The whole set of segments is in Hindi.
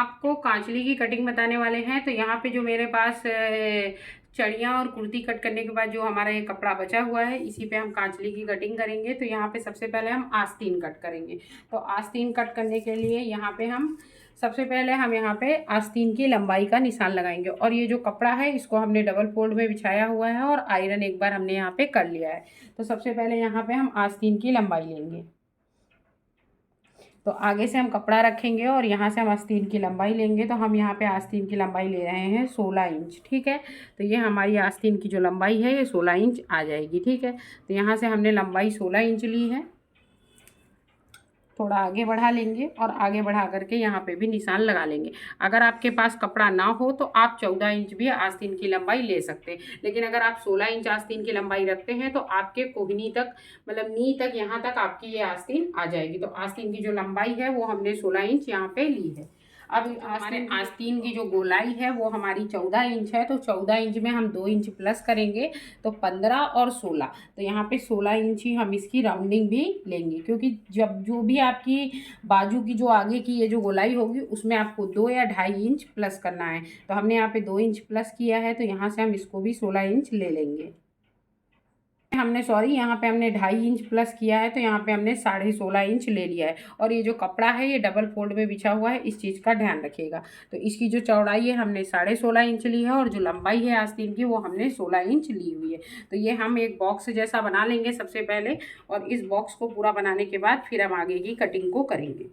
आपको कांचली की कटिंग बताने वाले हैं। तो यहाँ पे जो मेरे पास चड़ियाँ और कुर्ती कट करने के बाद जो हमारा ये कपड़ा बचा हुआ है, इसी पे हम कांचली की कटिंग करेंगे। तो यहाँ पे सबसे पहले हम आस्तीन कट करेंगे। तो आस्तीन कट करने के लिए यहाँ पे हम सबसे पहले हम यहाँ पे आस्तीन की लंबाई का निशान लगाएंगे। और ये जो कपड़ा है इसको हमने डबल फोल्ड में बिछाया हुआ है और आयरन एक बार हमने यहाँ पे कर लिया है। तो सबसे पहले यहाँ पे हम आस्तीन की लंबाई लेंगे। तो आगे से हम कपड़ा रखेंगे और यहाँ से हम आस्तीन की लंबाई लेंगे। तो हम यहाँ पे आस्तीन की लंबाई ले रहे हैं 16 इंच। ठीक है, तो ये हमारी आस्तीन की जो लंबाई है ये 16 इंच आ जाएगी। ठीक है, तो यहाँ से हमने लंबाई 16 इंच ली है। थोड़ा आगे बढ़ा लेंगे और आगे बढ़ा करके यहाँ पे भी निशान लगा लेंगे। अगर आपके पास कपड़ा ना हो तो आप 14 इंच भी आस्तीन की लंबाई ले सकते हैं, लेकिन अगर आप 16 इंच आस्तीन की लंबाई रखते हैं तो आपके कोहनी तक, मतलब नी तक, यहाँ तक आपकी ये आस्तीन आ जाएगी। तो आस्तीन की जो लंबाई है वो हमने 16 इंच यहाँ पे ली है। अब हमारे आस्तीन की जो गोलाई है वो हमारी 14 इंच है। तो 14 इंच में हम 2 इंच प्लस करेंगे तो 15 और 16, तो यहाँ पे 16 इंच ही हम इसकी राउंडिंग भी लेंगे, क्योंकि जब जो भी आपकी बाजू की जो आगे की ये जो गोलाई होगी उसमें आपको 2 या 2.5 इंच प्लस करना है। तो हमने यहाँ पे 2 इंच प्लस किया है, तो यहाँ से हम इसको भी 16 इंच ले लेंगे। यहाँ पे हमने 2.5 इंच प्लस किया है, तो यहाँ पे हमने 16.5 इंच ले लिया है। और ये जो कपड़ा है ये डबल फोल्ड में बिछा हुआ है, इस चीज़ का ध्यान रखिएगा। तो इसकी जो चौड़ाई है हमने 16.5 इंच ली है और जो लंबाई है आस्तीन की वो हमने 16 इंच ली हुई है। तो ये हम एक बॉक्स जैसा बना लेंगे सबसे पहले, और इस बॉक्स को पूरा बनाने के बाद फिर हम आगे की कटिंग को करेंगे।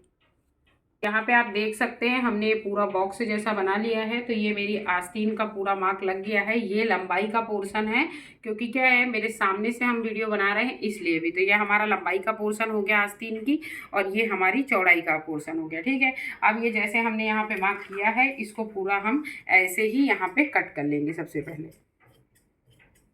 यहाँ पे आप देख सकते हैं हमने ये पूरा बॉक्स जैसा बना लिया है। तो ये मेरी आस्तीन का पूरा मार्क लग गया है। ये लंबाई का पोर्शन है, क्योंकि क्या है मेरे सामने से हम वीडियो बना रहे हैं इसलिए भी। तो ये हमारा लंबाई का पोर्शन हो गया आस्तीन की, और ये हमारी चौड़ाई का पोर्शन हो गया। ठीक है, अब ये जैसे हमने यहाँ पे मार्क किया है इसको पूरा हम ऐसे ही यहाँ पे कट कर लेंगे। सबसे पहले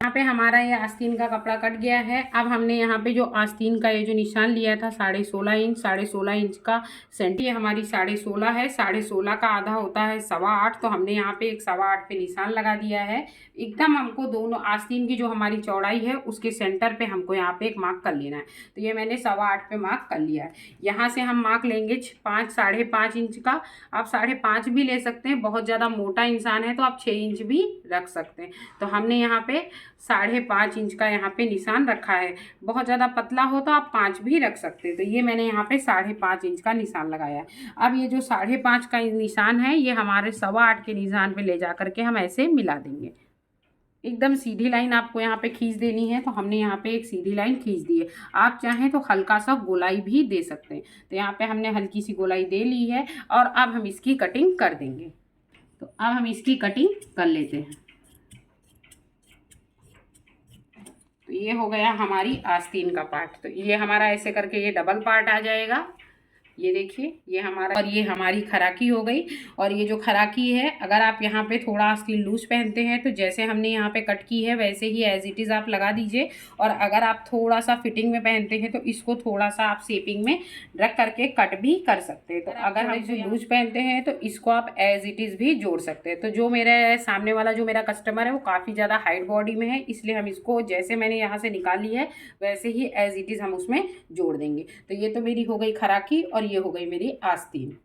यहाँ पे हमारा ये आस्तीन का कपड़ा कट गया है। अब हमने यहाँ पे जो आस्तीन का ये जो निशान लिया था 16.5 इंच, 16.5 इंच का सेंटी, ये हमारी 16.5 है। 16.5 का आधा होता है 8.25, तो हमने यहाँ पे एक 8.25 पे निशान लगा दिया है। एकदम हमको दोनों आस्तीन की जो हमारी चौड़ाई है उसके सेंटर पे हमको यहाँ पे एक मार्क कर लेना है। तो ये मैंने 8.25 पे मार्क कर लिया है। यहाँ से हम मार्क लेंगे 5.5 इंच का। आप 5.5 भी ले सकते हैं, बहुत ज़्यादा मोटा इंसान है तो आप 6 इंच भी रख सकते हैं। तो हमने यहाँ पे 5.5 इंच का यहाँ पे निशान रखा है। बहुत ज़्यादा पतला हो तो आप 5 भी रख सकते हैं। तो ये मैंने यहाँ पे 5.5 इंच का निशान लगाया है। अब ये जो 5.5 का निशान है ये हमारे 8.25 के निशान पे ले जा करके हम ऐसे मिला देंगे। एकदम सीधी लाइन आपको यहाँ पे खींच देनी है। तो हमने यहाँ पे एक सीधी लाइन खींच दी है। आप चाहें तो हल्का सा गोलाई भी दे सकते हैं। तो यहाँ पे हमने हल्की सी गोलाई दे ली है और अब हम इसकी कटिंग कर देंगे। तो अब हम इसकी कटिंग कर लेते हैं। तो ये हो गया हमारी आस्तीन का पार्ट। तो ये हमारा ऐसे करके ये डबल पार्ट आ जाएगा। ये देखिए ये हमारा, और ये हमारी खराकी हो गई। और ये जो खराकी है, अगर आप यहाँ पे थोड़ा आस्तीन लूज पहनते हैं तो जैसे हमने यहाँ पे कट की है वैसे ही एज इट इज़ आप लगा दीजिए। और अगर आप थोड़ा सा फिटिंग में पहनते हैं तो इसको थोड़ा सा आप शेपिंग में रख करके कट भी कर सकते हैं। तो अगर हम जो लूज पहनते हैं तो इसको आप एज इट इज़ भी जोड़ सकते हैं। तो जो मेरे सामने वाला जो मेरा कस्टमर है वो काफ़ी ज़्यादा हाइट बॉडी में है, इसलिए हम इसको जैसे मैंने यहाँ से निकाली है वैसे ही एज इट इज़ हम उसमें जोड़ देंगे। तो ये तो मेरी हो गई खराकी और ये हो गई मेरी आस्तीन।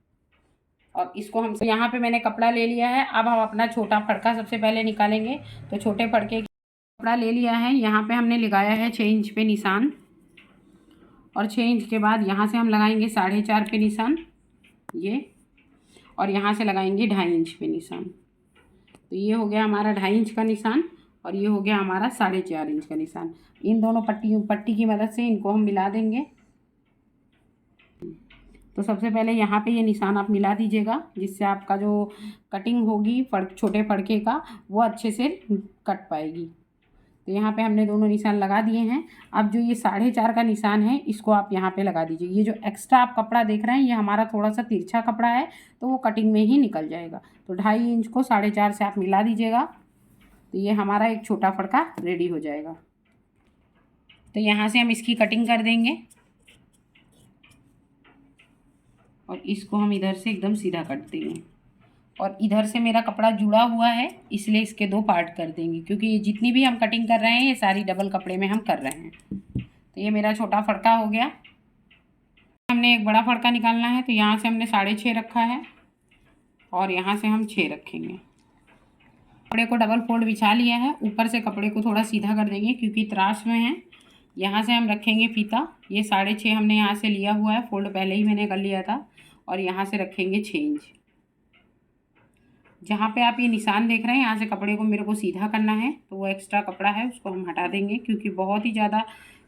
और इसको हम यहाँ पे मैंने कपड़ा ले लिया है। अब हम अपना छोटा फड़का सबसे पहले निकालेंगे। तो छोटे फड़के कपड़ा ले लिया है, यहाँ पे हमने लगाया है 6 इंच पे निशान, और 6 इंच के बाद यहाँ से हम लगाएंगे 4.5 पे निशान ये, और यहाँ से लगाएंगे 2.5 इंच पे निशान। तो ये हो गया हमारा 2.5 इंच का निशान और ये हो गया हमारा 4.5 इंच का निशान। इन दोनों पट्टी की मदद से इनको हम मिला देंगे। तो सबसे पहले यहाँ पे ये निशान आप मिला दीजिएगा, जिससे आपका जो कटिंग होगी छोटे फड़के का वो अच्छे से कट पाएगी। तो यहाँ पे हमने दोनों निशान लगा दिए हैं। अब जो ये 4.5 का निशान है इसको आप यहाँ पे लगा दीजिए। ये जो एक्स्ट्रा आप कपड़ा देख रहे हैं ये हमारा थोड़ा सा तिरछा कपड़ा है, तो वो कटिंग में ही निकल जाएगा। तो 2.5 इंच को 4.5 से आप मिला दीजिएगा। तो ये हमारा एक छोटा फड़का रेडी हो जाएगा। तो यहाँ से हम इसकी कटिंग कर देंगे और इसको हम इधर से एकदम सीधा काट देंगे। और इधर से मेरा कपड़ा जुड़ा हुआ है इसलिए इसके 2 पार्ट कर देंगे, क्योंकि ये जितनी भी हम कटिंग कर रहे हैं ये सारी डबल कपड़े में हम कर रहे हैं। तो ये मेरा छोटा फड़का हो गया। हमने एक बड़ा फड़का निकालना है, तो यहाँ से हमने 6.5 रखा है और यहाँ से हम 6 रखेंगे। कपड़े को डबल फोल्ड बिछा लिया है, ऊपर से कपड़े को थोड़ा सीधा कर देंगे क्योंकि त्रास में है। यहाँ से हम रखेंगे फीता, ये 6.5 हमने यहाँ से लिया हुआ है, फोल्ड पहले ही मैंने कर लिया था। और यहाँ से रखेंगे 6 इंच। जहाँ पे आप ये निशान देख रहे हैं यहाँ से कपड़े को मेरे को सीधा करना है, तो वो एक्स्ट्रा कपड़ा है उसको हम हटा देंगे क्योंकि बहुत ही ज़्यादा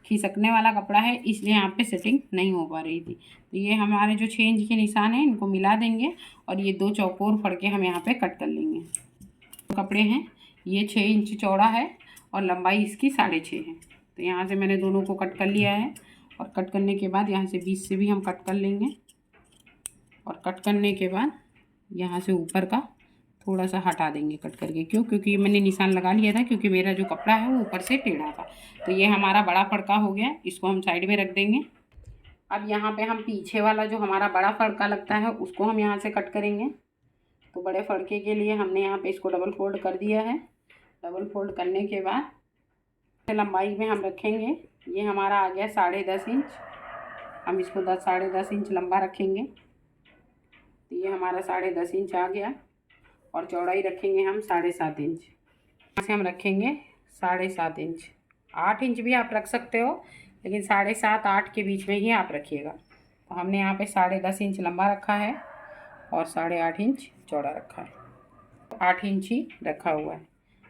खिसकने वाला कपड़ा है, इसलिए यहाँ पे सेटिंग नहीं हो पा रही थी। तो ये हमारे जो 6 इंच के निशान हैं इनको मिला देंगे और ये 2 चौकोर फड़ के हम यहाँ पे कट कर लेंगे। कपड़े हैं ये 6 इंच चौड़ा है और लंबाई इसकी 6.5 है। तो यहाँ से मैंने दोनों को कट कर लिया है और कट करने के बाद यहाँ से बीच से भी हम कट कर लेंगे। और कट करने के बाद यहाँ से ऊपर का थोड़ा सा हटा देंगे कट करके, क्यों? क्योंकि मैंने निशान लगा लिया था, क्योंकि मेरा जो कपड़ा है वो ऊपर से टेढ़ा था। तो ये हमारा बड़ा फड़का हो गया, इसको हम साइड में रख देंगे। अब यहाँ पे हम पीछे वाला जो हमारा बड़ा फड़का लगता है उसको हम यहाँ से कट करेंगे। तो बड़े फड़के के लिए हमने यहाँ पे इसको डबल फोल्ड कर दिया है। डबल फोल्ड करने के बाद लंबाई में हम रखेंगे, ये हमारा आ गया 10.5 इंच। हम इसको 10.5 इंच लंबा रखेंगे। तो ये हमारा 10.5 इंच आ गया। और चौड़ाई रखेंगे हम 7.5 इंच। यहाँ से हम रखेंगे 7.5 इंच। 8 इंच भी आप रख सकते हो, लेकिन 7.5 8 के बीच में ही आप रखिएगा। तो हमने यहाँ पे 10.5 इंच लंबा रखा है और 8.5 इंच चौड़ा रखा है। 8 इंच ही रखा हुआ है।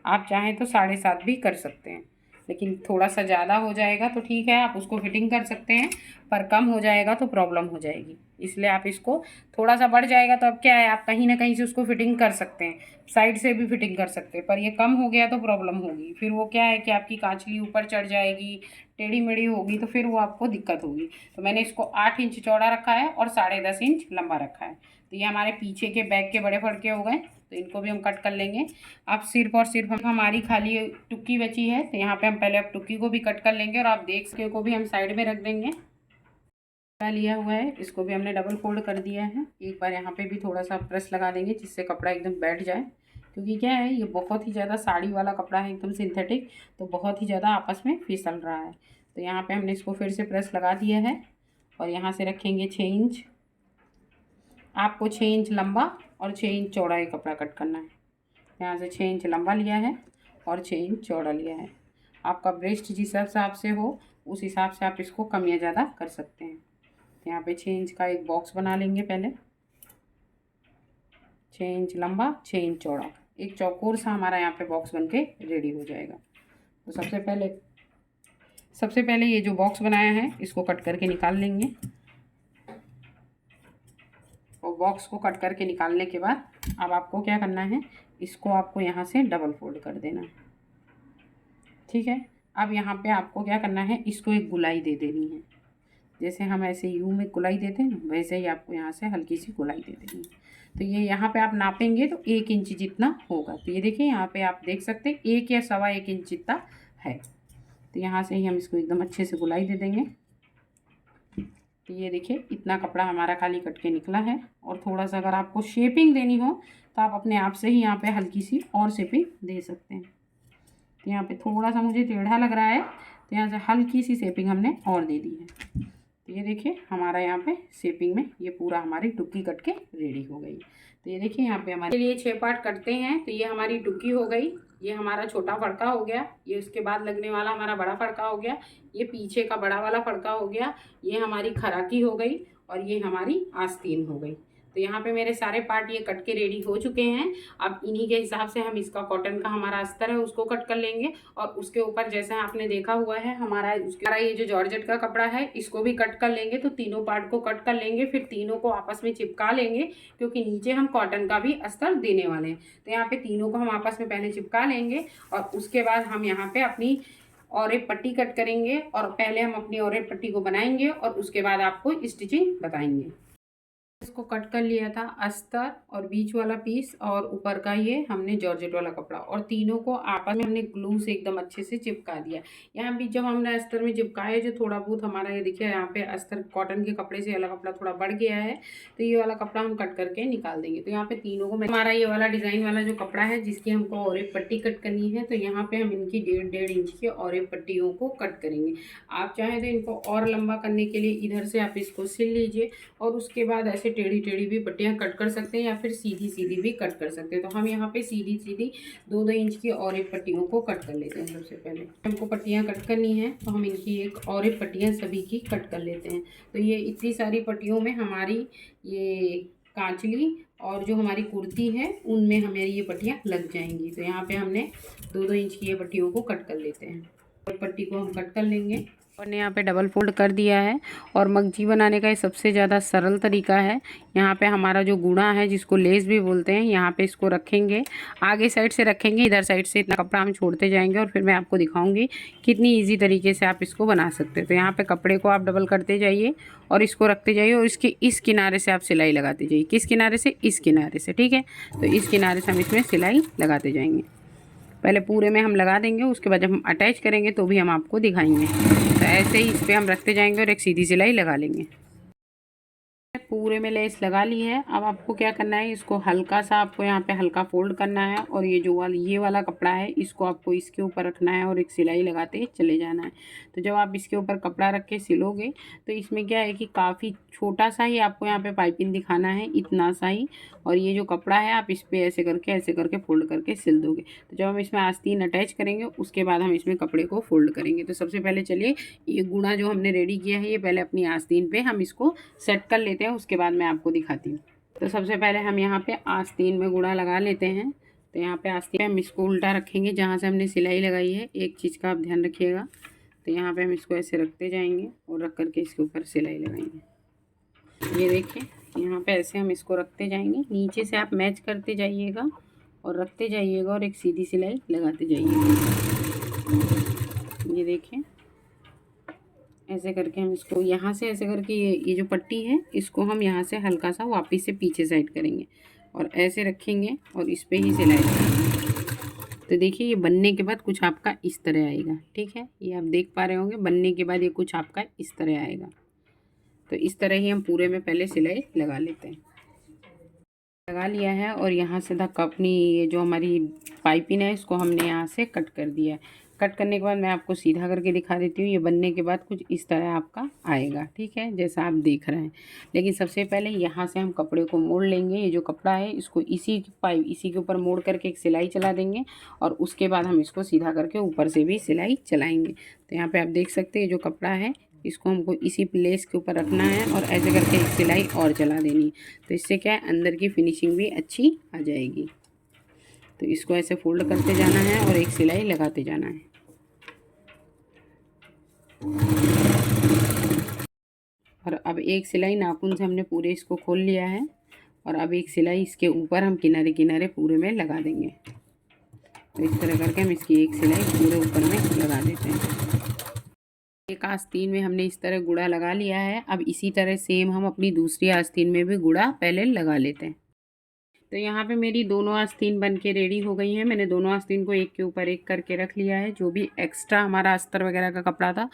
आप चाहें तो 7.5 भी कर सकते हैं, लेकिन थोड़ा सा ज़्यादा हो जाएगा तो ठीक है, आप उसको फिटिंग कर सकते हैं, पर कम हो जाएगा तो प्रॉब्लम हो जाएगी। इसलिए आप इसको थोड़ा सा बढ़ जाएगा तो अब क्या है, आप कहीं ना कहीं से उसको फिटिंग कर सकते हैं, साइड से भी फिटिंग कर सकते हैं। पर ये कम हो गया तो प्रॉब्लम होगी, फिर वो क्या है कि आपकी कांचली ऊपर चढ़ जाएगी, टेढ़ी मेढ़ी होगी, तो फिर वो आपको दिक्कत होगी। तो मैंने इसको 8 इंच चौड़ा रखा है और 10.5 इंच लंबा रखा है। तो ये हमारे पीछे के बैक के बड़े फड़के हो गए, तो इनको भी हम कट कर लेंगे। अब सिर्फ और सिर्फ हमारी खाली टुक्की बची है, तो यहाँ पे हम पहले अब टुक्की को भी कट कर लेंगे और आप देख सके को भी हम साइड में रख देंगे। लिया हुआ है, इसको भी हमने डबल फोल्ड कर दिया है। एक बार यहाँ पे भी थोड़ा सा प्रेस लगा देंगे जिससे कपड़ा एकदम बैठ जाए, क्योंकि क्या है ये बहुत ही ज़्यादा साड़ी वाला कपड़ा है, एकदम सिंथेटिक, तो बहुत ही ज़्यादा आपस में फिसल रहा है। तो यहाँ पे हमने इसको फिर से प्रेस लगा दिया है और यहाँ से रखेंगे 6 इंच। आपको 6 इंच लंबा और 6 इंच चौड़ा ये कपड़ा कट करना है। यहाँ से 6 इंच लंबा लिया है और 6 इंच चौड़ा लिया है। आपका ब्रेस्ट जिस हिसाब से हो उस हिसाब से आप इसको कम या ज़्यादा कर सकते हैं। यहाँ पे 6 इंच का एक बॉक्स बना लेंगे पहले, 6 इंच लंबा 6 इंच चौड़ा, एक चौकोर सा हमारा यहाँ पे बॉक्स बनके रेडी हो जाएगा। तो सबसे पहले ये जो बॉक्स बनाया है इसको कट करके निकाल लेंगे। और बॉक्स को कट करके निकालने के बाद अब आपको क्या करना है, इसको आपको यहाँ से डबल फोल्ड कर देना है, ठीक है। अब यहाँ पे आपको क्या करना है, इसको एक गुलाई दे देनी है। जैसे हम ऐसे यू में गुलाई देते हैं ना, वैसे ही आपको यहाँ से हल्की सी गुलाई दे देनी है। तो ये यहाँ पे आप नापेंगे तो 1 इंच जितना होगा। तो ये देखिए यहाँ पे आप देख सकते हैं 1 या 1.25 इंच जितना है। तो यहाँ से ही हम इसको एकदम अच्छे से गुलाई दे देंगे। तो ये देखिए इतना कपड़ा हमारा खाली कट के निकला है। और थोड़ा सा अगर आपको शेपिंग देनी हो तो आप अपने आप से ही यहाँ पे हल्की सी और शेपिंग दे सकते हैं। तो यहाँ पे थोड़ा सा मुझे टेढ़ा लग रहा है, तो यहाँ से हल्की सी शेपिंग हमने और दे दी है। तो ये देखिए हमारा यहाँ पे शेपिंग में ये पूरा हमारी टुक्की कट के रेडी हो गई। तो ये देखिए यहाँ पे हमारे लिए 6 पार्ट कटते हैं। तो ये हमारी टुक्की हो गई, ये हमारा छोटा फड़का हो गया, ये उसके बाद लगने वाला हमारा बड़ा फड़का हो गया, ये पीछे का बड़ा वाला फड़का हो गया, ये हमारी खराकी हो गई और ये हमारी आस्तीन हो गई। तो यहाँ पे मेरे सारे पार्ट ये कट के रेडी हो चुके हैं। अब इन्हीं के हिसाब से हम इसका कॉटन का हमारा अस्तर है उसको कट कर लेंगे और उसके ऊपर जैसा आपने देखा हुआ है हमारा ये जो जॉर्जेट का कपड़ा है इसको भी कट कर लेंगे। तो तीनों पार्ट को कट कर लेंगे, फिर तीनों को आपस में चिपका लेंगे, क्योंकि नीचे हम कॉटन का भी अस्तर देने वाले हैं। तो यहाँ पे तीनों को हम आपस में पहले चिपका लेंगे और उसके बाद हम यहाँ पे अपनी और एक पट्टी कट करेंगे और पहले हम अपनी और एक पट्टी को बनाएंगे और उसके बाद आपको स्टिचिंग बताएंगे। इसको कट कर लिया था अस्तर और बीच वाला पीस और ऊपर का ये हमने जॉर्जेट वाला कपड़ा, और तीनों को आपस में हमने ग्लू से एकदम अच्छे से चिपका दिया। यहाँ भी जब हमने अस्तर में चिपकाया जो थोड़ा बहुत हमारा ये देखिए यहाँ पे अस्तर कॉटन के कपड़े से वाला कपड़ा थोड़ा बढ़ गया है, तो ये वाला कपड़ा हम कट करके निकाल देंगे। तो यहाँ पे तीनों को हमारा ये वाला डिज़ाइन वाला जो कपड़ा है जिसकी हमको और एक पट्टी कट करनी है, तो यहाँ पे हम इनकी 1.5 इंच की और एक पट्टियों को कट करेंगे। आप चाहें तो इनको और लंबा करने के लिए इधर से आप इसको सिल लीजिए और उसके बाद ऐसे टेढ़ी टेढ़ी भी पट्टियाँ कट कर सकते हैं या फिर सीधी सीधी भी कट कर सकते हैं। तो हम यहाँ पे सीधी सीधी 2-2 इंच की और एक पट्टियों को कट कर लेते हैं। सबसे पहले हमको पट्टियाँ कट करनी है तो हम इनकी एक और एक पट्टियाँ सभी की कट कर लेते हैं। तो ये इतनी सारी पट्टियों में हमारी ये कांचली और जो हमारी कुर्ती है उनमें हमें ये पट्टियाँ लग जाएंगी। तो यहाँ पे हमने 2-2 इंच की ये पट्टियों को कट कर लेते हैं और पट्टी को हम कट कर लेंगे। और यहाँ पे डबल फोल्ड कर दिया है। और मगजी बनाने का ये सबसे ज़्यादा सरल तरीका है। यहाँ पे हमारा जो गुणा है जिसको लेस भी बोलते हैं, यहाँ पे इसको रखेंगे, आगे साइड से रखेंगे, इधर साइड से इतना कपड़ा हम छोड़ते जाएंगे और फिर मैं आपको दिखाऊंगी कितनी इजी तरीके से आप इसको बना सकते हैं। तो यहाँ पे कपड़े को आप डबल करते जाइए और इसको रखते जाइए और इसके इस किनारे से आप सिलाई लगाते जाइए। किस किनारे से? इस किनारे से, ठीक है। तो इस किनारे से हम इसमें सिलाई लगाते जाएंगे। पहले पूरे में हम लगा देंगे, उसके बाद जब हम अटैच करेंगे तो भी हम आपको दिखाएंगे। तो ऐसे ही इस पर हम रखते जाएंगे और एक सीधी सिलाई लगा लेंगे। पूरे में लेस लगा ली है। अब आपको क्या करना है, इसको हल्का सा आपको यहाँ पे हल्का फोल्ड करना है और ये वाला कपड़ा है इसको आपको इसके ऊपर रखना है और एक सिलाई लगाते चले जाना है। तो जब आप इसके ऊपर कपड़ा रख के सिलोगे तो इसमें क्या है कि काफ़ी छोटा सा ही आपको यहाँ पे पाइपिंग दिखाना है, इतना सा ही। और ये जो कपड़ा है आप इस पर ऐसे करके फोल्ड करके सिल दोगे। तो जब हम इसमें आस्तीन अटैच करेंगे उसके बाद हम इसमें कपड़े को फोल्ड करेंगे। तो सबसे पहले चलिए ये गुणा जो हमने रेडी किया है ये पहले अपनी आस्तीन पे हम इसको सेट कर लेते हैं, उसके बाद मैं आपको दिखाती हूँ। तो सबसे पहले हम यहाँ पे आस्तीन में गुणा लगा लेते हैं। तो यहाँ पे आस्तीन पे हम इसको उल्टा रखेंगे जहाँ से हमने सिलाई लगाई है। एक चीज़ का आप ध्यान रखिएगा। तो यहाँ पे हम इसको ऐसे रखते जाएंगे और रख करके इसके ऊपर सिलाई लगाएंगे। ये देखिए यहाँ पे ऐसे हम इसको रखते जाएंगे, नीचे से आप मैच करते जाइएगा और रखते जाइएगा और एक सीधी सिलाई लगाते जाइएगा। ये देखिए ऐसे करके हम इसको यहाँ से ऐसे करके ये जो पट्टी है इसको हम यहाँ से हल्का सा वापस से पीछे साइड करेंगे और ऐसे रखेंगे और इस पर ही सिलाई लगाएंगे। तो देखिए ये बनने के बाद कुछ आपका इस तरह आएगा, ठीक है। ये आप देख पा रहे होंगे बनने के बाद ये कुछ आपका इस तरह आएगा। तो इस तरह ही हम पूरे में पहले सिलाई लगा लेते हैं। लगा लिया है और यहाँ से तक अपनी ये जो हमारी पाइपिंग है इसको हमने यहाँ से कट कर दिया है। कट करने के बाद मैं आपको सीधा करके दिखा देती हूँ। ये बनने के बाद कुछ इस तरह आपका आएगा, ठीक है, जैसा आप देख रहे हैं। लेकिन सबसे पहले यहाँ से हम कपड़े को मोड़ लेंगे। ये जो कपड़ा है इसको इसी के ऊपर मोड़ करके एक सिलाई चला देंगे और उसके बाद हम इसको सीधा करके ऊपर से भी सिलाई चलाएँगे। तो यहाँ पर आप देख सकते हैं जो कपड़ा है इसको हमको इसी प्लेस के ऊपर रखना है और ऐसे करके एक सिलाई और चला देनी। तो इससे क्या है अंदर की फिनिशिंग भी अच्छी आ जाएगी। तो इसको ऐसे फोल्ड करते जाना है और एक सिलाई लगाते जाना है। और अब एक सिलाई नाखून से हमने पूरे इसको खोल लिया है और अब एक सिलाई इसके ऊपर हम किनारे किनारे पूरे में लगा देंगे। तो इस तरह करके हम इसकी एक सिलाई पूरे ऊपर में लगा देते हैं। एक आस्तीन में हमने इस तरह गुड़ा लगा लिया है। अब इसी तरह सेम हम अपनी दूसरी आस्तीन में भी गुड़ा पहले लगा लेते हैं। तो यहाँ पे मेरी दोनों आस्तीन बन के रेडी हो गई हैं। मैंने दोनों आस्तीन को एक के ऊपर एक करके रख लिया है। जो भी एक्स्ट्रा हमारा अस्तर वगैरह का कपड़ा था,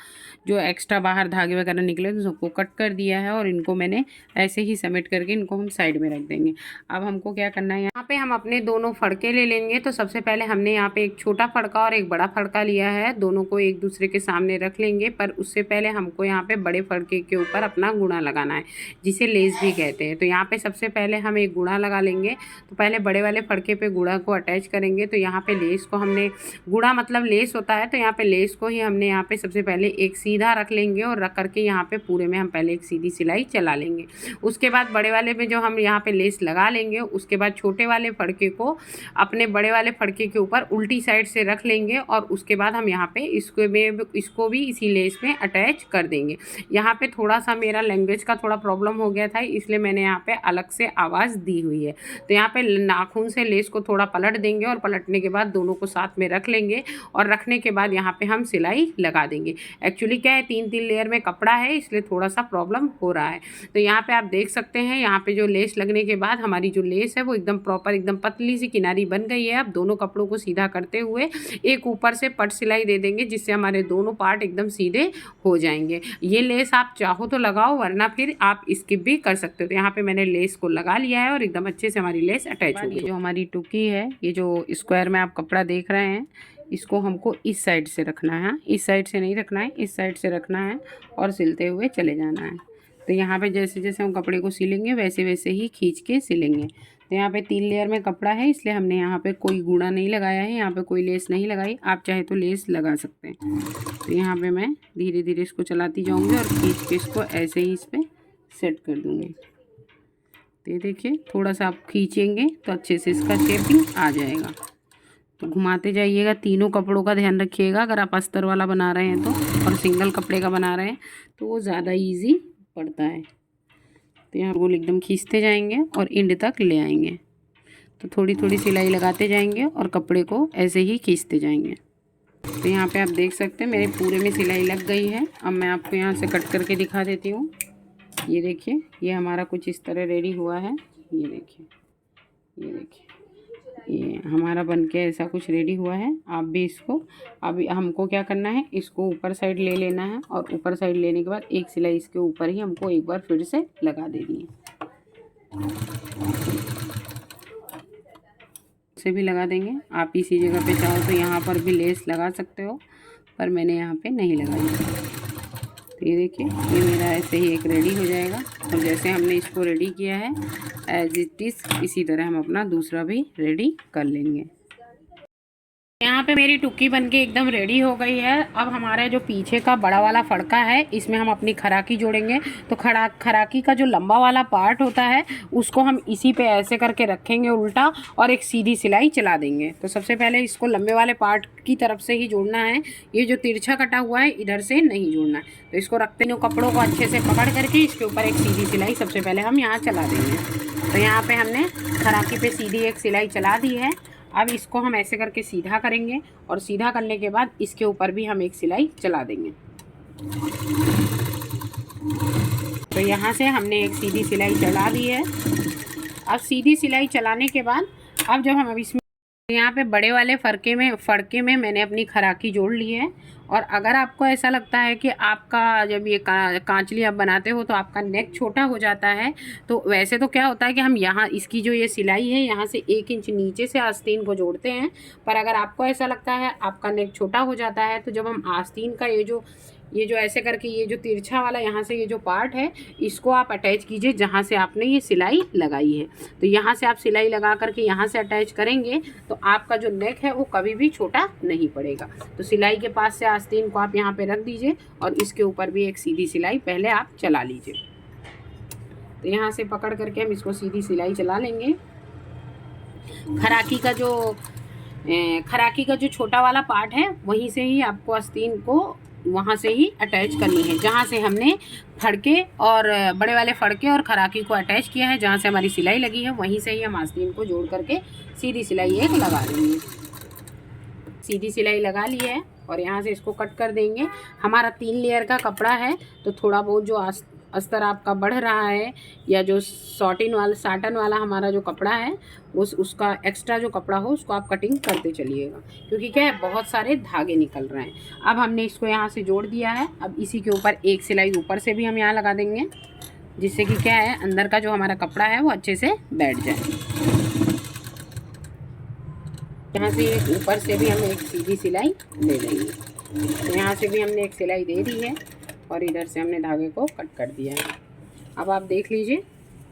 जो एक्स्ट्रा बाहर धागे वगैरह निकले तो सबको कट कर दिया है और इनको मैंने ऐसे ही समेट करके इनको हम साइड में रख देंगे। अब हमको क्या करना है, यहाँ पे हम अपने दोनों फड़के ले लेंगे। तो सबसे पहले हमने यहाँ पे एक छोटा फड़का और एक बड़ा फड़का लिया है, दोनों को एक दूसरे के सामने रख लेंगे। पर उससे पहले हमको यहाँ पे बड़े फड़के के ऊपर अपना गुणा लगाना है, जिसे लेस भी कहते हैं। तो यहाँ पे सबसे पहले हम एक गुणा लगा लेंगे। तो पहले बड़े वाले फड़के पे गुड़ा को अटैच करेंगे। तो यहाँ पे लेस को हमने, गुड़ा मतलब लेस होता है, तो यहाँ पे लेस को ही हमने यहाँ पे सबसे पहले एक सीधा रख लेंगे और रख करके यहाँ पे पूरे में हम पहले एक सीधी सिलाई चला लेंगे। उसके बाद बड़े वाले में जो हम यहाँ पे लेस लगा लेंगे, उसके बाद छोटे वाले फड़के को अपने बड़े वाले फड़के के ऊपर उल्टी साइड से रख लेंगे और उसके बाद हम यहाँ पे इसको भी इसी लेस में अटैच कर देंगे। यहाँ पे थोड़ा सा मेरा लैंग्वेज का थोड़ा प्रॉब्लम हो गया था, इसलिए मैंने यहाँ पे अलग से आवाज़ दी हुई है। तो यहाँ पे नाखून से लेस को थोड़ा पलट देंगे और पलटने के बाद दोनों को साथ में रख लेंगे और रखने के बाद यहाँ पे हम सिलाई लगा देंगे। एक्चुअली क्या है 3-3 लेयर में कपड़ा है, इसलिए थोड़ा सा प्रॉब्लम हो रहा है। तो यहाँ पे आप देख सकते हैं, यहाँ पे जो लेस लगने के बाद हमारी जो लेस है वो एकदम प्रॉपर, एकदम पतली सी किनारी बन गई है। अब दोनों कपड़ों को सीधा करते हुए एक ऊपर से पट सिलाई दे देंगे, जिससे हमारे दोनों पार्ट एकदम सीधे हो जाएंगे। ये लेस आप चाहो तो लगाओ, वरना फिर आप स्किप भी कर सकते हो। तो यहाँ पे मैंने लेस को लगा लिया है और एकदम अच्छे से हमारी लेस अटैच हो गई। जो हमारी टुकी है, ये जो स्क्वायर में आप कपड़ा देख रहे हैं, इसको हमको इस साइड से रखना है, इस साइड से नहीं रखना है, इस साइड से रखना है और सिलते हुए चले जाना है। तो यहाँ पे जैसे जैसे हम कपड़े को सिलेंगे वैसे वैसे ही खींच के सिलेंगे। तो यहाँ पे 3 लेयर में कपड़ा है, इसलिए हमने यहाँ पे कोई गूढ़ा नहीं लगाया है, यहाँ पे कोई लेस नहीं लगाई। आप चाहे तो लेस लगा सकते हैं। तो यहाँ पे मैं धीरे धीरे इसको चलाती जाऊँगी और खींच के इसको ऐसे ही इस पर सेट कर दूँगी। तो ये देखिए, थोड़ा सा आप खींचेंगे तो अच्छे से इसका शेप भी आ जाएगा। तो घुमाते जाइएगा, तीनों कपड़ों का ध्यान रखिएगा। अगर आप अस्तर वाला बना रहे हैं तो, और सिंगल कपड़े का बना रहे हैं तो वो ज़्यादा इजी पड़ता है। तो यहाँ गोल एकदम खींचते जाएंगे और एंड तक ले आएंगे। तो थोड़ी थोड़ी सिलाई लगाते जाएंगे और कपड़े को ऐसे ही खींचते जाएंगे। तो यहाँ पे आप देख सकते हैं मेरे पूरे में सिलाई लग गई है। अब मैं आपको यहाँ से कट करके दिखा देती हूँ। ये देखिए, ये हमारा कुछ इस तरह रेडी हुआ है। ये देखिए, ये देखिए, ये हमारा बनके ऐसा कुछ रेडी हुआ है। आप भी इसको, अब हमको क्या करना है, इसको ऊपर साइड ले लेना है और ऊपर साइड लेने के बाद एक सिलाई इसके ऊपर ही हमको एक बार फिर से लगा देनी है। से भी लगा देंगे। आप इसी जगह पे चाहो तो यहाँ पर भी लेस लगा सकते हो, पर मैंने यहाँ पे नहीं लगाई। तो ये देखिए, ये मेरा ऐसे ही एक रेडी हो जाएगा। और जैसे हमने इसको रेडी किया है एज इट इज़, इसी तरह हम अपना दूसरा भी रेडी कर लेंगे। यहाँ पे मेरी टुक्की बनके एकदम रेडी हो गई है। अब हमारा जो पीछे का बड़ा वाला फड़का है, इसमें हम अपनी खराकी जोड़ेंगे। तो खराकी का जो लंबा वाला पार्ट होता है उसको हम इसी पे ऐसे करके रखेंगे उल्टा, और एक सीधी सिलाई चला देंगे। तो सबसे पहले इसको लंबे वाले पार्ट की तरफ से ही जोड़ना है। ये जो तिरछा कटा हुआ है इधर से नहीं जोड़ना है। तो इसको रखते हैं, कपड़ों को अच्छे से पकड़ करके इसके ऊपर एक सीधी सिलाई सबसे पहले हम यहाँ चला देंगे। तो यहाँ पर हमने खराकी पे सीधी एक सिलाई चला दी है। अब इसको हम ऐसे करके सीधा करेंगे और सीधा करने के बाद इसके ऊपर भी हम एक सिलाई चला देंगे। तो यहाँ से हमने एक सीधी सिलाई चला दी है। अब सीधी सिलाई चलाने के बाद अब जब हम इसमें यहाँ पे बड़े वाले फड़के में मैंने अपनी खराकी जोड़ ली है। और अगर आपको ऐसा लगता है कि आपका जब ये कांचली आप बनाते हो तो आपका नेक छोटा हो जाता है, तो वैसे तो क्या होता है कि हम यहाँ इसकी जो ये सिलाई है यहाँ से 1 इंच नीचे से आस्तीन को जोड़ते हैं। पर अगर आपको ऐसा लगता है आपका नेक छोटा हो जाता है, तो जब हम आस्तीन का ये जो ऐसे करके ये जो तिरछा वाला यहाँ से ये जो पार्ट है, इसको आप अटैच कीजिए जहाँ से आपने ये सिलाई लगाई है। तो यहाँ से आप सिलाई लगा करके यहाँ से अटैच करेंगे तो आपका जो नेक है वो कभी भी छोटा नहीं पड़ेगा। तो सिलाई के पास से आस्तीन को आप यहाँ पे रख दीजिए और इसके ऊपर भी एक सीधी सिलाई पहले आप चला लीजिए। तो यहाँ से पकड़ करके हम इसको सीधी सिलाई चला लेंगे। खराकी का जो छोटा वाला पार्ट है वहीं से ही आपको आस्तीन को वहाँ से ही अटैच करनी है, जहाँ से हमने फड़के और बड़े वाले फड़के और खराकी को अटैच किया है, जहाँ से हमारी सिलाई लगी है वहीं से ही हम आस्तीन को जोड़ करके सीधी सिलाई एक लगा देंगे। सीधी सिलाई लगा ली है और यहाँ से इसको कट कर देंगे। हमारा 3 लेयर का कपड़ा है, तो थोड़ा बहुत जो अस्तर आपका बढ़ रहा है या जो साटन वाला हमारा जो कपड़ा है उसका एक्स्ट्रा जो कपड़ा हो उसको आप कटिंग करते चलिएगा, क्योंकि क्या है बहुत सारे धागे निकल रहे हैं। अब हमने इसको यहाँ से जोड़ दिया है। अब इसी के ऊपर एक सिलाई ऊपर से भी हम यहाँ लगा देंगे, जिससे कि क्या है अंदर का जो हमारा कपड़ा है वो अच्छे से बैठ जाए। यहाँ से ऊपर से भी हम एक सीधी सिलाई ले लेंगे। तो यहाँ से भी हमने एक सिलाई दे दी है और इधर से हमने धागे को कट कर दिया है। अब आप देख लीजिए,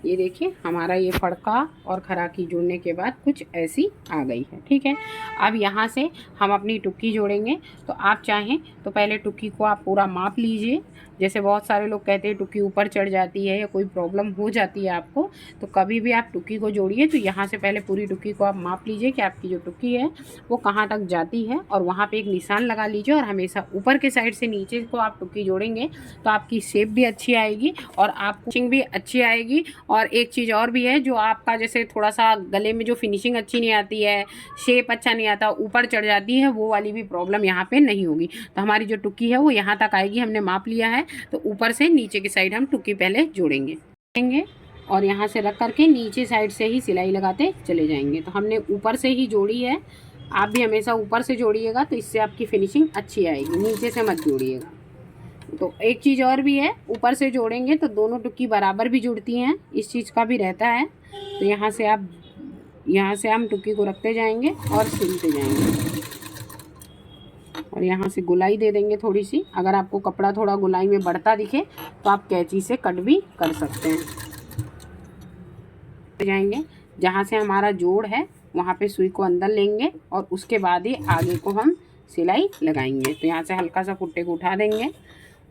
ये देखिए हमारा ये फड़का और खराकी जोड़ने के बाद कुछ ऐसी आ गई है। ठीक है, अब यहाँ से हम अपनी टुक्की जोड़ेंगे। तो आप चाहें तो पहले टुक्की को आप पूरा माप लीजिए। जैसे बहुत सारे लोग कहते हैं टुक्की ऊपर चढ़ जाती है या कोई प्रॉब्लम हो जाती है आपको, तो कभी भी आप टुक्की को जोड़िए तो यहाँ से पहले पूरी टुक्की को आप माप लीजिए कि आपकी जो टुक्की है वो कहाँ तक जाती है, और वहाँ पे एक निशान लगा लीजिए। और हमेशा ऊपर के साइड से नीचे को आप टुक्की जोड़ेंगे तो आपकी शेप भी अच्छी आएगी और आपकी फिनिशिंग भी अच्छी आएगी। और एक चीज़ और भी है, जो आपका जैसे थोड़ा सा गले में जो फिनिशिंग अच्छी नहीं आती है, शेप अच्छा नहीं आता, ऊपर चढ़ जाती है, वो वाली भी प्रॉब्लम यहाँ पे नहीं होगी। तो हमारी जो टुक्की है वो यहाँ तक आएगी, हमने माप लिया है। तो ऊपर से नीचे की साइड हम टुक्की पहले जोड़ेंगे और यहाँ से रख करके नीचे साइड से ही सिलाई लगाते चले जाएंगे। तो हमने ऊपर से ही जोड़ी है, आप भी हमेशा ऊपर से जोड़िएगा तो इससे आपकी फिनिशिंग अच्छी आएगी, नीचे से मत जोड़िएगा। तो एक चीज़ और भी है, ऊपर से जोड़ेंगे तो दोनों टुक्की बराबर भी जुड़ती हैं, इस चीज़ का भी रहता है। तो यहाँ से हम टुक्की को रखते जाएंगे और सिलते जाएंगे और यहाँ से गुलाई दे देंगे थोड़ी सी। अगर आपको कपड़ा थोड़ा गुलाई में बढ़ता दिखे तो आप कैंची से कट भी कर सकते हैं। जाएंगे जहाँ से हमारा जोड़ है वहाँ पे सुई को अंदर लेंगे और उसके बाद ही आगे को हम सिलाई लगाएंगे। तो यहाँ से हल्का सा पुट्टे को उठा देंगे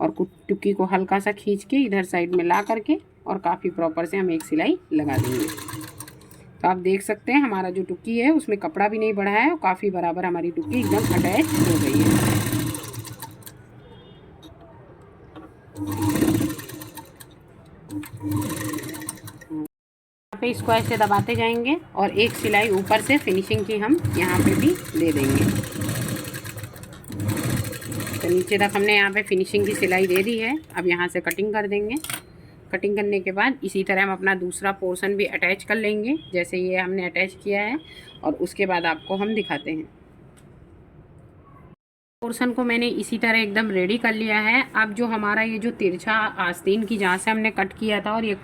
और टुक्की को हल्का सा खींच के इधर साइड में ला करके और काफ़ी प्रॉपर से हम एक सिलाई लगा देंगे। तो आप देख सकते हैं हमारा जो टुक्की है उसमें कपड़ा भी नहीं बढ़ा है और काफ़ी बराबर हमारी टुक्की एकदम अटैच हो गई है। यहाँ पे इसको ऐसे दबाते जाएंगे और एक सिलाई ऊपर से फिनिशिंग की हम यहाँ पे भी दे देंगे। तो नीचे तक हमने यहाँ पे फिनिशिंग की सिलाई दे दी है। अब यहाँ से कटिंग कर देंगे। कटिंग करने के बाद इसी तरह हम अपना दूसरा पोर्शन भी अटैच कर लेंगे जैसे ये हमने अटैच किया है और उसके बाद आपको हम दिखाते हैं। पोर्शन को मैंने इसी तरह एकदम रेडी कर लिया है। अब जो हमारा ये जो तिरछा आस्तीन की जहाँ से हमने कट किया था और ये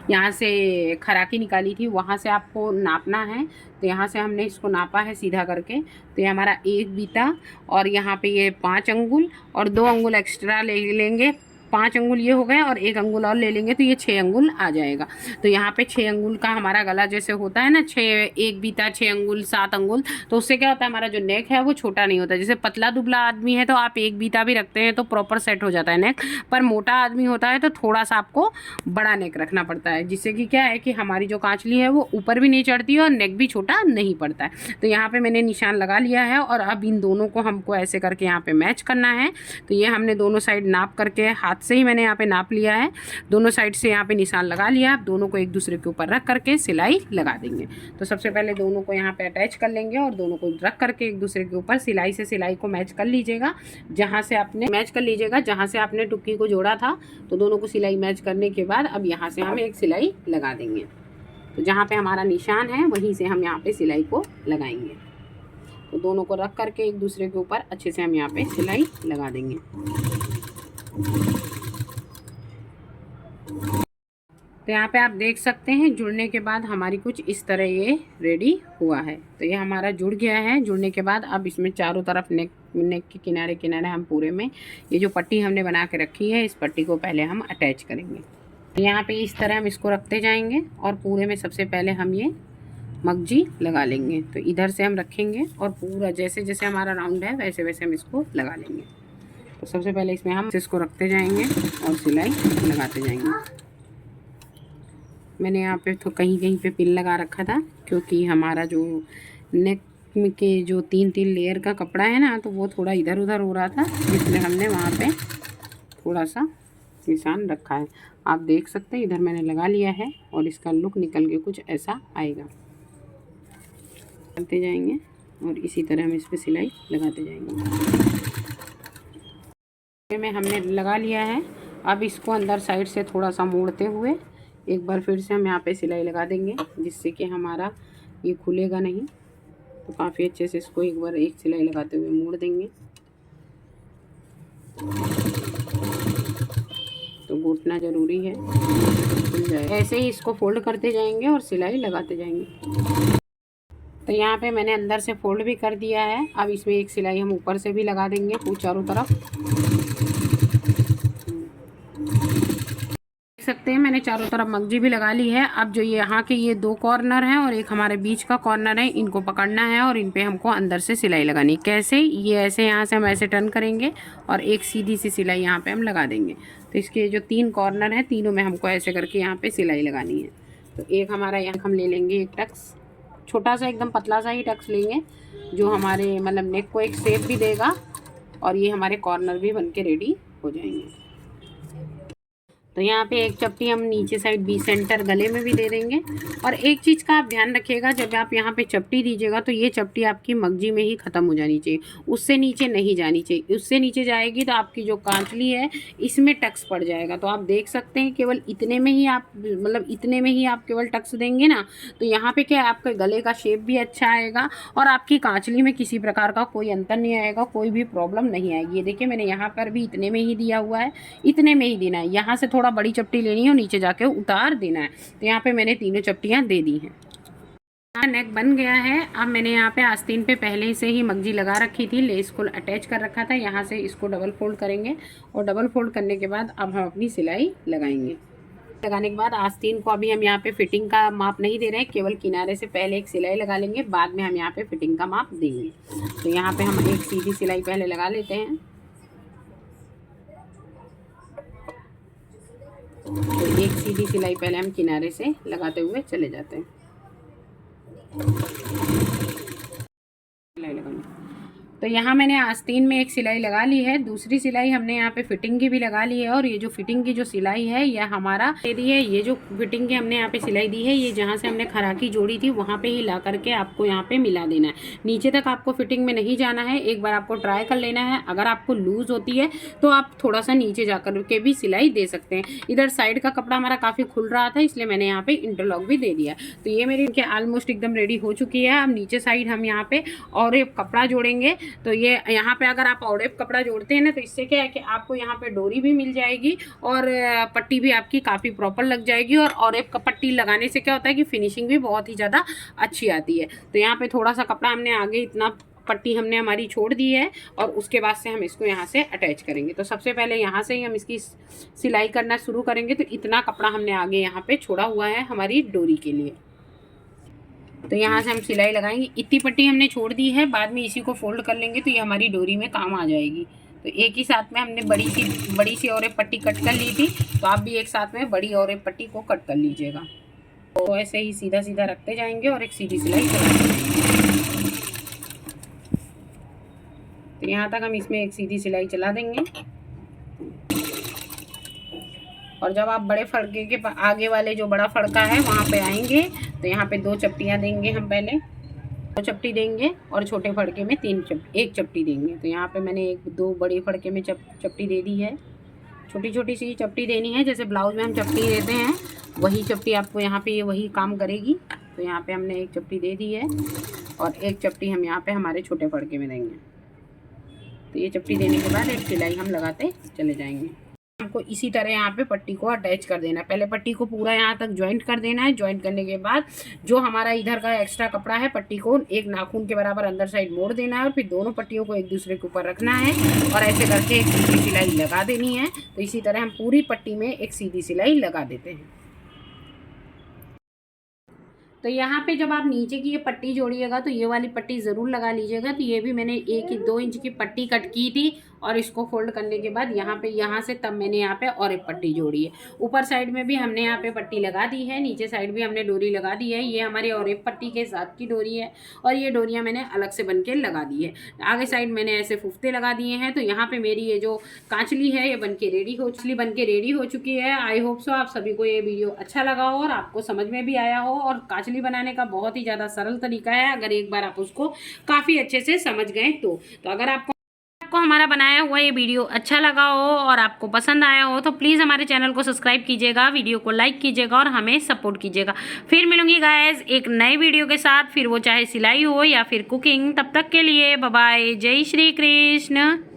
यहाँ से खराकी निकाली थी वहाँ से आपको नापना है। तो यहाँ से हमने इसको नापा है सीधा करके। तो ये हमारा 1 बीता और यहाँ पे ये 5 अंगुल और 2 अंगुल एक्स्ट्रा ले लेंगे। 5 अंगुल ये हो गए और 1 अंगुल और ले लेंगे तो ये 6 अंगुल आ जाएगा। तो यहाँ पे 6 अंगुल का हमारा गला जैसे होता है ना, 6 1 बीता 6 अंगुल 7 अंगुल, तो उससे क्या होता है हमारा जो नेक है वो छोटा नहीं होता। जैसे पतला दुबला आदमी है तो आप 1 बीता भी रखते हैं तो प्रॉपर सेट हो जाता है नेक, पर मोटा आदमी होता है तो थोड़ा सा आपको बड़ा नेक रखना पड़ता है, जिससे कि क्या है कि हमारी जो कांचली है वो ऊपर भी नहीं चढ़ती है और नेक भी छोटा नहीं पड़ता है। तो यहाँ पर मैंने निशान लगा लिया है और अब इन दोनों को हमको ऐसे करके यहाँ पर मैच करना है। तो ये हमने दोनों साइड नाप करके हाथ से ही मैंने यहाँ पे नाप लिया है। दोनों साइड से यहाँ पे निशान लगा लिया। आप दोनों को एक दूसरे के ऊपर रख करके सिलाई लगा देंगे। तो सबसे पहले दोनों को यहाँ पे अटैच कर लेंगे और दोनों को रख करके एक दूसरे के ऊपर सिलाई से सिलाई को मैच कर लीजिएगा। जहाँ से आपने टुक्की को जोड़ा था तो दोनों को सिलाई मैच करने के बाद अब यहाँ से हम एक सिलाई लगा देंगे। तो जहाँ पे हमारा निशान है वहीं से हम यहाँ पे सिलाई को लगाएंगे। तो दोनों को रख करके एक दूसरे के ऊपर अच्छे से हम यहाँ पे सिलाई लगा देंगे। तो यहाँ पे आप देख सकते हैं जुड़ने के बाद हमारी कुछ इस तरह ये रेडी हुआ है। तो ये हमारा जुड़ गया है। जुड़ने के बाद अब इसमें चारों तरफ नेक के किनारे किनारे हम पूरे में ये जो पट्टी हमने बना के रखी है इस पट्टी को पहले हम अटैच करेंगे। तो यहाँ पे इस तरह हम इसको रखते जाएंगे और पूरे में सबसे पहले हम ये मगजी लगा लेंगे। तो इधर से हम रखेंगे और पूरा जैसे जैसे हमारा राउंड है वैसे वैसे हम इसको लगा लेंगे। तो सबसे पहले इसमें हम इसको रखते जाएंगे और सिलाई लगाते जाएंगे। मैंने यहाँ पे तो कहीं कहीं पे पिन लगा रखा था क्योंकि हमारा जो नेक के जो 3 लेयर का कपड़ा है ना तो वो थोड़ा इधर उधर हो रहा था, इसलिए हमने वहाँ पे थोड़ा सा निशान रखा है। आप देख सकते हैं इधर मैंने लगा लिया है और इसका लुक निकल के कुछ ऐसा आएगा। करते जाएंगे और इसी तरह हम इस पर सिलाई लगाते जाएंगे। में हमने लगा लिया है। अब इसको अंदर साइड से थोड़ा सा मोड़ते हुए एक बार फिर से हम यहाँ पे सिलाई लगा देंगे, जिससे कि हमारा ये खुलेगा नहीं। तो काफ़ी अच्छे से इसको एक बार एक सिलाई लगाते हुए मोड़ देंगे। तो घुटना ज़रूरी है, खुल जाए। ऐसे ही इसको फोल्ड करते जाएंगे और सिलाई लगाते जाएंगे। तो यहाँ पे मैंने अंदर से फोल्ड भी कर दिया है। अब इसमें एक सिलाई हम ऊपर से भी लगा देंगे चारों तरफ। सकते हैं मैंने चारों तरफ मगजी भी लगा ली है। अब जो यहाँ के ये 2 कॉर्नर हैं और एक हमारे बीच का कॉर्नर है, इनको पकड़ना है और इन पे हमको अंदर से सिलाई लगानी। कैसे? ये ऐसे यहाँ से हम ऐसे टर्न करेंगे और एक सीधी सी सिलाई यहाँ पे हम लगा देंगे। तो इसके जो 3 कॉर्नर हैं तीनों में हमको ऐसे करके यहाँ पे सिलाई लगानी है। तो एक हमारा यहाँ हम ले लेंगे एक टक्स, छोटा सा एकदम पतला सा ही टक्स लेंगे जो हमारे मतलब नेक को एक शेप भी देगा और ये हमारे कॉर्नर भी बन के रेडी हो जाएंगे। तो यहाँ पे एक चपटी हम नीचे साइड बी सेंटर गले में भी दे देंगे। और एक चीज़ का आप ध्यान रखिएगा, जब आप यहाँ पे चपटी दीजिएगा तो ये चपटी आपकी मगजी में ही ख़त्म हो जानी चाहिए, उससे नीचे नहीं जानी चाहिए। उससे नीचे जाएगी तो आपकी जो कांचली है इसमें टक्स पड़ जाएगा। तो आप देख सकते हैं केवल इतने में ही आप इतने में ही आप केवल टक्स देंगे ना, तो यहाँ पर क्या है आपके गले का शेप भी अच्छा आएगा और आपकी कांचली में किसी प्रकार का कोई अंतर नहीं आएगा, कोई भी प्रॉब्लम नहीं आएगी। ये देखिए मैंने यहाँ पर भी इतने में ही दिया हुआ है, इतने में ही देना है। यहाँ से थोड़ा बड़ी चपटी लेनी है और नीचे जाके उतार देना है। तो यहाँ पे मैंने तीनों चपटियाँ दे दी हैं। नेक बन गया है। अब मैंने यहाँ पे आस्तीन पे पहले से ही मगजी लगा रखी थी, लेस को अटैच कर रखा था। यहाँ से इसको डबल फोल्ड करेंगे और डबल फोल्ड करने के बाद अब हम अपनी सिलाई लगाएंगे। लगाने के बाद आस्तीन को अभी हम यहाँ पे फिटिंग का माप नहीं दे रहे हैं, केवल किनारे से पहले एक सिलाई लगा लेंगे, बाद में हम यहाँ पे फिटिंग का माप देंगे। तो यहाँ पे हम एक सीधी सिलाई पहले लगा लेते हैं। तो एक सीधी सिलाई पहले हम किनारे से लगाते हुए चले जाते हैं। सिलाई लगानी, तो यहाँ मैंने आस्तीन में एक सिलाई लगा ली है, दूसरी सिलाई हमने यहाँ पे फिटिंग की भी लगा ली है। और ये जो फिटिंग की जो सिलाई है ये हमारा दे दी है। ये जो फिटिंग की हमने यहाँ पे सिलाई दी है, ये जहाँ से हमने खराकी जोड़ी थी वहाँ पे ही ला करके आपको यहाँ पे मिला देना है। नीचे तक आपको फिटिंग में नहीं जाना है, एक बार आपको ट्राई कर लेना है। अगर आपको लूज़ होती है तो आप थोड़ा सा नीचे जा कर के भी सिलाई दे सकते हैं। इधर साइड का कपड़ा हमारा काफ़ी खुल रहा था, इसलिए मैंने यहाँ पे इंटरलॉक भी दे दिया। तो ये मेरी ऑलमोस्ट एकदम रेडी हो चुकी है। अब नीचे साइड हम यहाँ पे और एक कपड़ा जोड़ेंगे। तो ये यहाँ पे अगर आप औरेप कपड़ा जोड़ते हैं ना, तो इससे क्या है कि आपको यहाँ पे डोरी भी मिल जाएगी और पट्टी भी आपकी काफ़ी प्रॉपर लग जाएगी। और औरेप का पट्टी लगाने से क्या होता है कि फिनिशिंग भी बहुत ही ज़्यादा अच्छी आती है। तो यहाँ पे थोड़ा सा कपड़ा हमने आगे, इतना पट्टी हमने हमारी छोड़ दी है और उसके बाद से हम इसको यहाँ से अटैच करेंगे। तो सबसे पहले यहाँ से ही हम इसकी सिलाई करना शुरू करेंगे। तो इतना कपड़ा हमने आगे यहाँ पे छोड़ा हुआ है हमारी डोरी के लिए। तो यहाँ से हम सिलाई लगाएंगे। इतनी पट्टी हमने छोड़ दी है, बाद में इसी को फोल्ड कर लेंगे तो ये हमारी डोरी में काम आ जाएगी। तो एक ही साथ में हमने बड़ी सी और एक पट्टी कट कर ली थी, तो आप भी एक साथ में बड़ी और एक पट्टी को कट कर लीजिएगा। तो ऐसे ही सीधा सीधा रखते जाएंगे और एक सीधी सिलाई चला। तो यहाँ तक हम इसमें एक सीधी सिलाई चला देंगे। और जब आप बड़े फड़के के आगे वाले जो बड़ा फड़का है वहाँ पे आएंगे तो यहाँ पे 2 चपटियाँ देंगे। हम पहले 2 चपटी देंगे और छोटे फड़के में 1 चपटी देंगे। तो यहाँ पे मैंने 2 बड़े फड़के में चपटी दे दी है। छोटी छोटी सी चपटी देनी है, जैसे ब्लाउज में हम चपटी देते हैं वही चपटी आपको यहाँ पे वही काम करेगी। तो यहाँ पे हमने 1 चपटी दे दी है और 1 चपटी हम यहाँ पे हमारे छोटे फड़के में देंगे। तो ये चपटी देने के बाद एक सिलाई हम लगाते चले जाएंगे। हमको इसी तरह यहाँ पे पट्टी को अटैच कर देना है। पहले पट्टी को पूरा यहाँ तक ज्वाइंट कर देना है। ज्वाइंट करने के बाद जो हमारा इधर का एक्स्ट्रा कपड़ा है, पट्टी को एक नाखून के बराबर अंदर साइड मोड़ देना है और फिर दोनों पट्टियों को एक दूसरे के ऊपर रखना है और ऐसे करके एक सीधी सिलाई लगा देनी है। तो इसी तरह हम पूरी पट्टी में एक सीधी सिलाई लगा देते हैं। तो यहाँ पे जब आप नीचे की ये पट्टी जोड़िएगा तो ये वाली पट्टी ज़रूर लगा लीजिएगा। तो ये भी मैंने 2 इंच की पट्टी कट की थी और इसको फोल्ड करने के बाद यहाँ से तब मैंने यहाँ पे और एक पट्टी जोड़ी है। ऊपर साइड में भी हमने यहाँ पे पट्टी लगा दी है, नीचे साइड भी हमने डोरी लगा दी है। ये हमारी और एक पट्टी के साथ की डोरी है और ये डोरियाँ मैंने अलग से बन के लगा दी है। आगे साइड मैंने ऐसे फुफ्ते लगा दिए हैं। तो यहाँ पे मेरी ये जो कांचली है ये बन के रेडी हो चुकी है। आई होप सो आप सभी को ये वीडियो अच्छा लगा हो और आपको समझ में भी आया हो। और कांचली बनाने का बहुत ही ज़्यादा सरल तरीका है, अगर एक बार आप उसको काफ़ी अच्छे से समझ गए तो अगर आपको हमारा बनाया हुआ ये वीडियो अच्छा लगा हो और आपको पसंद आया हो तो प्लीज़ हमारे चैनल को सब्सक्राइब कीजिएगा, वीडियो को लाइक कीजिएगा और हमें सपोर्ट कीजिएगा। फिर मिलूंगी गाइस एक नए वीडियो के साथ, फिर वो चाहे सिलाई हो या फिर कुकिंग। तब तक के लिए बाय बाय, जय श्री कृष्ण।